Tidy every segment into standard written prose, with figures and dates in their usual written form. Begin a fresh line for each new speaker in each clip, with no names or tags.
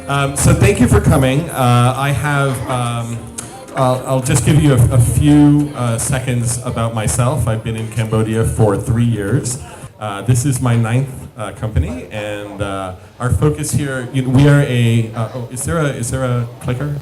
So thank you for coming. I'll just give you a few seconds about myself. I've been in Cambodia for 3 years. This is my 9th company, and our focus here, we are is there a clicker?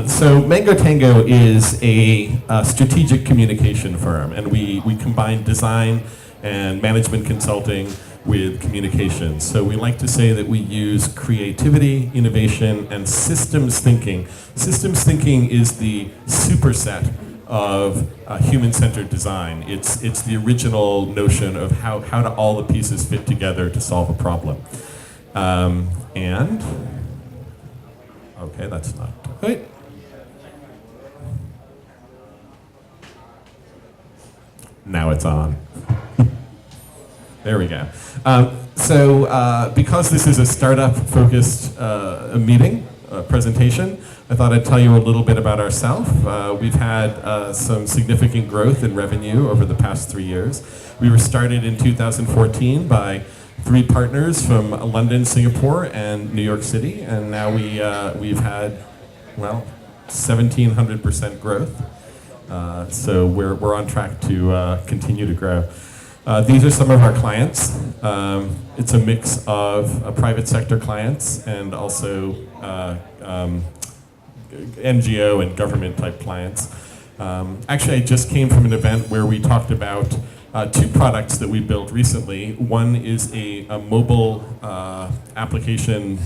So MangoTango is a strategic communication firm, and we combine design and management consulting with communications. So we like to say that we use creativity, innovation, and systems thinking. Systems thinking is the superset of human-centered design. It's the original notion of how do all the pieces fit together to solve a problem. Okay, that's not right. Now it's on. There we go. Because this is a startup-focused presentation, I thought I'd tell you a little bit about ourselves. We've had some significant growth in revenue over the past 3 years. We were started in 2014 by 3 partners from London, Singapore, and New York City, and now we've had, 1,700% growth. So we're on track to continue to grow. These are some of our clients. It's a mix of private sector clients and also NGO and government type clients. Actually, I just came from an event where we talked about 2 products that we built recently. One is a mobile application,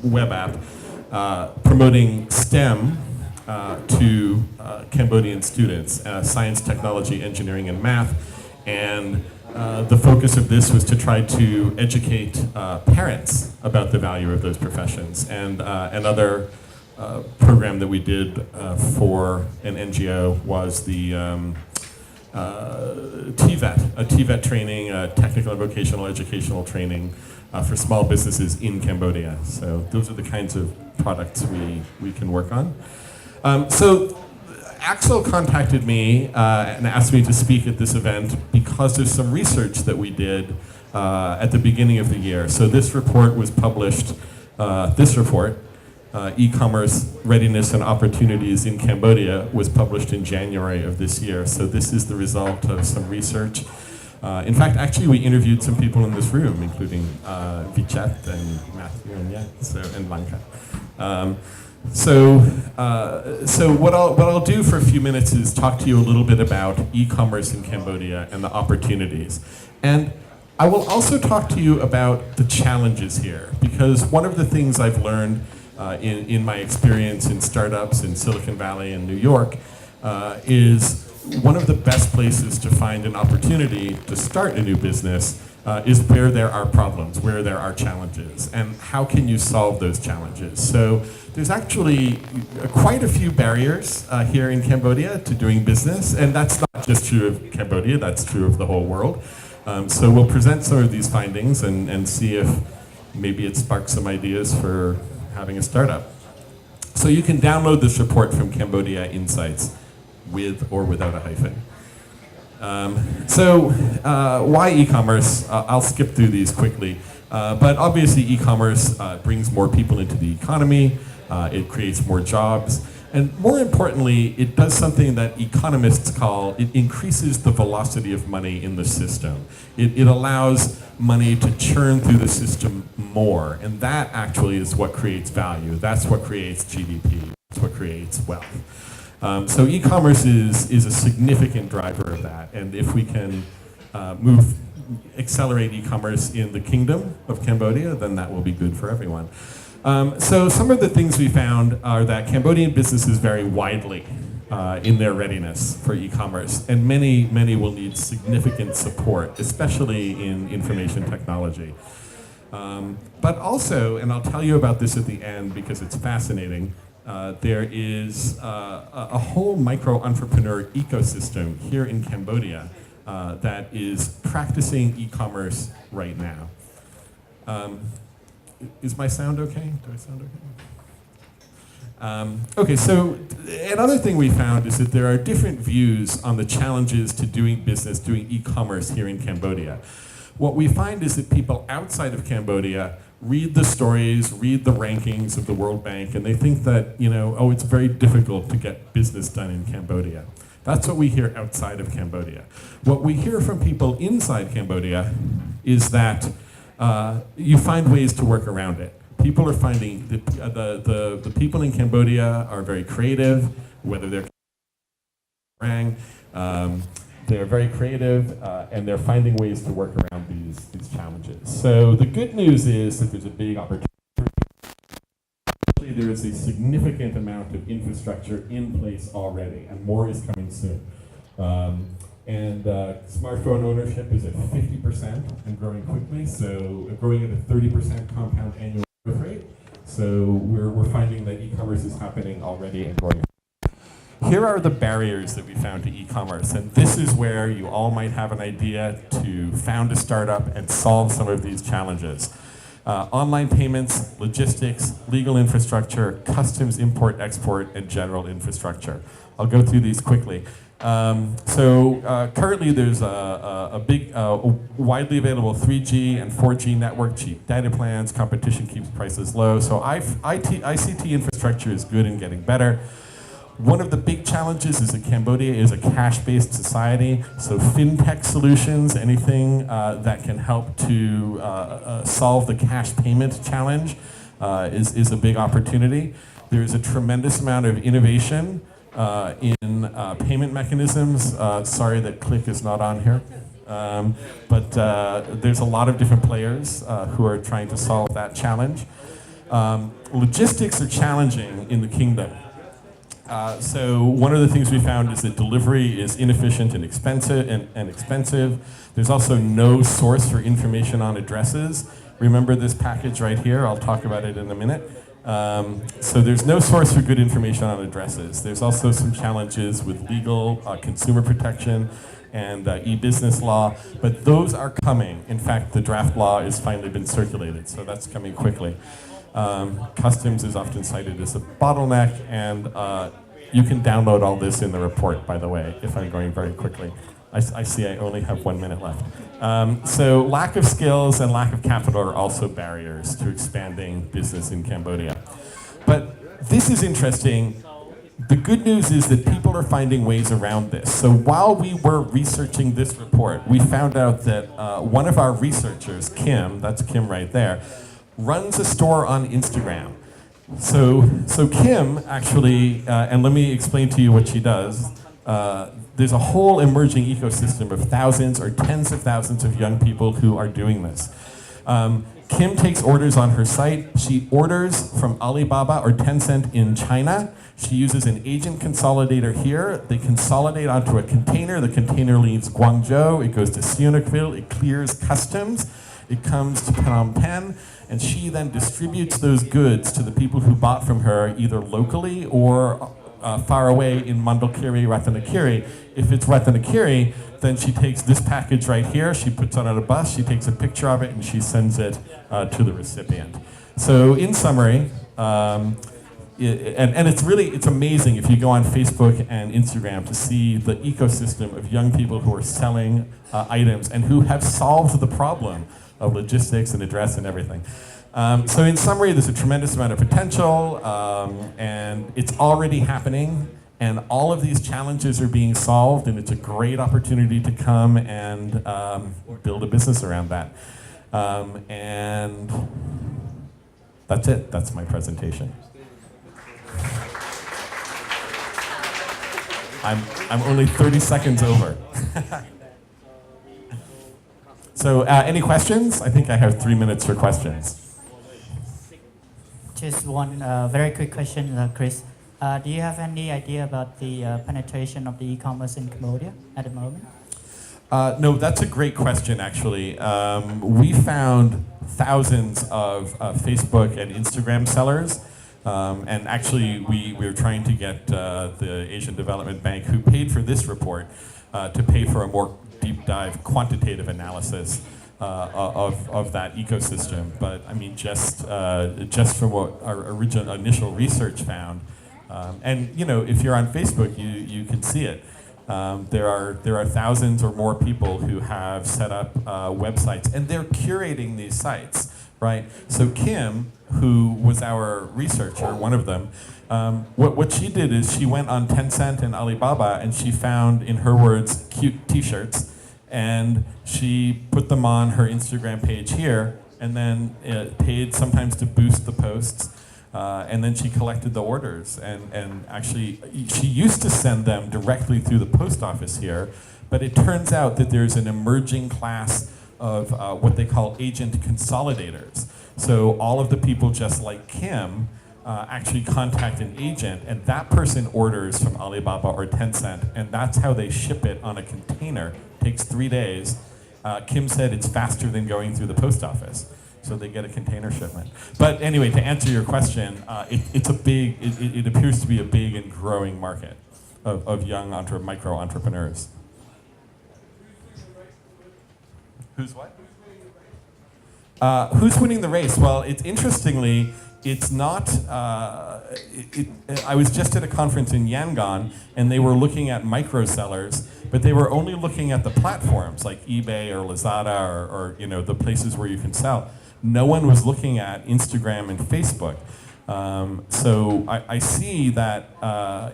web app, promoting STEM to Cambodian students, science, technology, engineering, and math. And the focus of this was to try to educate parents about the value of those professions. And another program that we did for an NGO was the TVET, a TVET training, technical and vocational educational training for small businesses in Cambodia. So those are the kinds of products we can work on. So Axel contacted me and asked me to speak at this event because of some research that we did at the beginning of the year. So this report was published, E-commerce Readiness and Opportunities in Cambodia, was published in January of this year. So this is the result of some research. In fact, actually, we interviewed some people in this room, including Vichet and Matthew and Lanka. So what I'll do for a few minutes is talk to you a little bit about e-commerce in Cambodia and the opportunities. And I will also talk to you about the challenges here, because one of the things I've learned in my experience in startups in Silicon Valley and New York is one of the best places to find an opportunity to start a new business is where there are problems, where there are challenges, and how can you solve those challenges. So there's actually quite a few barriers here in Cambodia to doing business, and that's not just true of Cambodia, that's true of the whole world. So we'll present some of these findings and see if maybe it sparks some ideas for having a startup. So you can download this report from Cambodia Insights with or without a hyphen. Why e-commerce? I'll skip through these quickly. But obviously e-commerce brings more people into the economy, it creates more jobs, and more importantly, it does something that economists call, it increases the velocity of money in the system. It allows money to churn through the system more, and that actually is what creates value. That's what creates GDP, that's what creates wealth. So e-commerce is a significant driver of that, and if we can accelerate e-commerce in the Kingdom of Cambodia, then that will be good for everyone. So some of the things we found are that Cambodian businesses vary widely in their readiness for e-commerce, and many will need significant support, especially in information technology. But also, and I'll tell you about this at the end because it's fascinating, there is a whole micro-entrepreneur ecosystem here in Cambodia that is practicing e-commerce right now. Is my sound okay? Do I sound okay? Okay, so another thing we found is that there are different views on the challenges to doing business, doing e-commerce here in Cambodia. What we find is that people outside of Cambodia read the stories, read the rankings of the World Bank, and they think that, oh, it's very difficult to get business done in Cambodia. That's what we hear outside of Cambodia. What we hear from people inside Cambodia is that you find ways to work around it. People are finding, the people in Cambodia are very creative, whether they're they're very creative, and they're finding ways to work around these challenges. So the good news is that there's a big opportunity. There is a significant amount of infrastructure in place already, and more is coming soon. And smartphone ownership is at 50% and growing quickly, so growing at a 30% compound annual growth rate. So we're finding that e-commerce is happening already and growing. Here are the barriers that we found to e-commerce, and this is where you all might have an idea to found a startup and solve some of these challenges. Online payments, logistics, legal infrastructure, customs, import, export, and general infrastructure. I'll go through these quickly. Currently there's a big, widely available 3G and 4G network, cheap data plans, competition keeps prices low. So ICT infrastructure is good and getting better. One of the big challenges is that Cambodia is a cash-based society, so Fintech solutions, anything that can help to solve the cash payment challenge is a big opportunity. There's a tremendous amount of innovation in payment mechanisms. Sorry that Click is not on here. But there's a lot of different players who are trying to solve that challenge. Logistics are challenging in the kingdom. So one of the things we found is that delivery is inefficient and expensive. There's also no source for information on addresses. Remember this package right here? I'll talk about it in a minute. So there's no source for good information on addresses. There's also some challenges with legal, consumer protection, and e-business law, but those are coming. In fact, the draft law has finally been circulated, so that's coming quickly. Customs is often cited as a bottleneck, and you can download all this in the report, by the way, if I'm going very quickly. I see I only have 1 minute left. So lack of skills and lack of capital are also barriers to expanding business in Cambodia. But this is interesting. The good news is that people are finding ways around this. So while we were researching this report, we found out that one of our researchers, Kim, that's Kim right there, runs a store on Instagram. So Kim actually, and let me explain to you what she does. There's a whole emerging ecosystem of thousands or tens of thousands of young people who are doing this. Kim takes orders on her site. She orders from Alibaba or Tencent in China. She uses an agent consolidator here. They consolidate onto a container. The container leaves Guangzhou. It goes to Sihanoukville. It clears customs. It comes to Phnom Penh. And she then distributes those goods to the people who bought from her either locally or far away in Mandalkiri, Ratanakiri. If it's Ratanakiri, then she takes this package right here, she puts it on a bus, she takes a picture of it, and she sends it to the recipient. So in summary, and it's amazing if you go on Facebook and Instagram to see the ecosystem of young people who are selling items and who have solved the problem of logistics and address and everything. So in summary, there's a tremendous amount of potential, and it's already happening, and all of these challenges are being solved, and it's a great opportunity to come and build a business around that. And that's it. That's my presentation. I'm only 30 seconds over. So any questions? I think I have 3 minutes for questions.
Just one very quick question, Chris. Do you have any idea about the penetration of the e-commerce in Cambodia at the moment?
No, that's a great question, actually. We found thousands of Facebook and Instagram sellers. And actually, we were trying to get the Asian Development Bank, who paid for this report, to pay for a more deep dive quantitative analysis of that ecosystem. But I mean, just from what our initial research found, and if you're on Facebook, you can see it. There are thousands or more people who have set up websites, and they're curating these sites. right? So Kim, who was our researcher, one of them, what she did is she went on Tencent and Alibaba and she found, in her words, cute t-shirts, and she put them on her Instagram page here, and then paid sometimes to boost the posts, and then she collected the orders, and actually she used to send them directly through the post office here, but it turns out that there's an emerging class of what they call agent consolidators. So all of the people just like Kim actually contact an agent, and that person orders from Alibaba or Tencent, and that's how they ship it on a container. Takes 3 days. Kim said it's faster than going through the post office, so they get a container shipment. But anyway, to answer your question, it appears to be a big and growing market of young micro entrepreneurs. Who's what? Who's winning the race? Well, interestingly, it's not, I was just at a conference in Yangon, and they were looking at micro sellers, but they were only looking at the platforms like eBay or Lazada or the places where you can sell. No one was looking at Instagram and Facebook. So I see that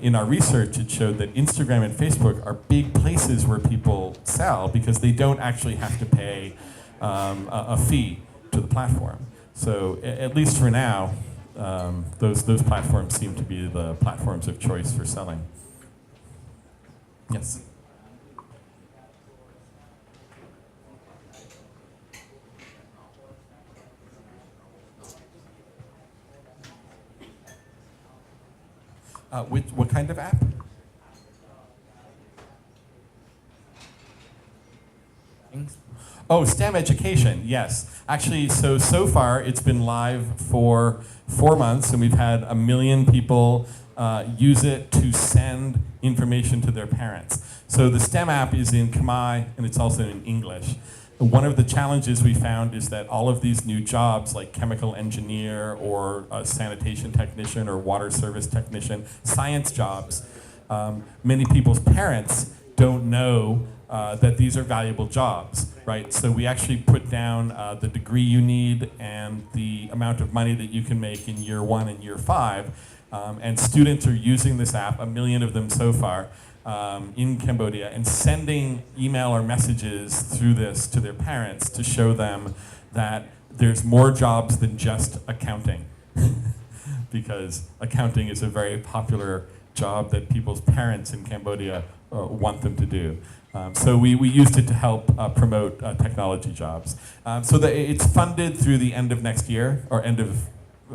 in our research it showed that Instagram and Facebook are big places where people sell because they don't actually have to pay a fee to the platform. So at least for now, those platforms seem to be the platforms of choice for selling. Yes? What kind of app? Oh, STEM education, yes. Actually, so far it's been live for 4 months, and we've had 1 million people use it to send information to their parents. So the STEM app is in Khmer, and it's also in English. One of the challenges we found is that all of these new jobs, like chemical engineer or a sanitation technician or water service technician, science jobs, many people's parents don't know that these are valuable jobs, right? So we actually put down the degree you need and the amount of money that you can make in year 1 and year 5. And students are using this app, 1 million of them so far, in Cambodia, and sending email or messages through this to their parents to show them that there's more jobs than just accounting. Because accounting is a very popular job that people's parents in Cambodia want them to do. So we used it to help promote technology jobs. So it's funded through the end of next year, or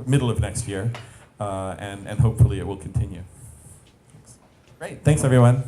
middle of next year, and hopefully it will continue. Great, thanks everyone.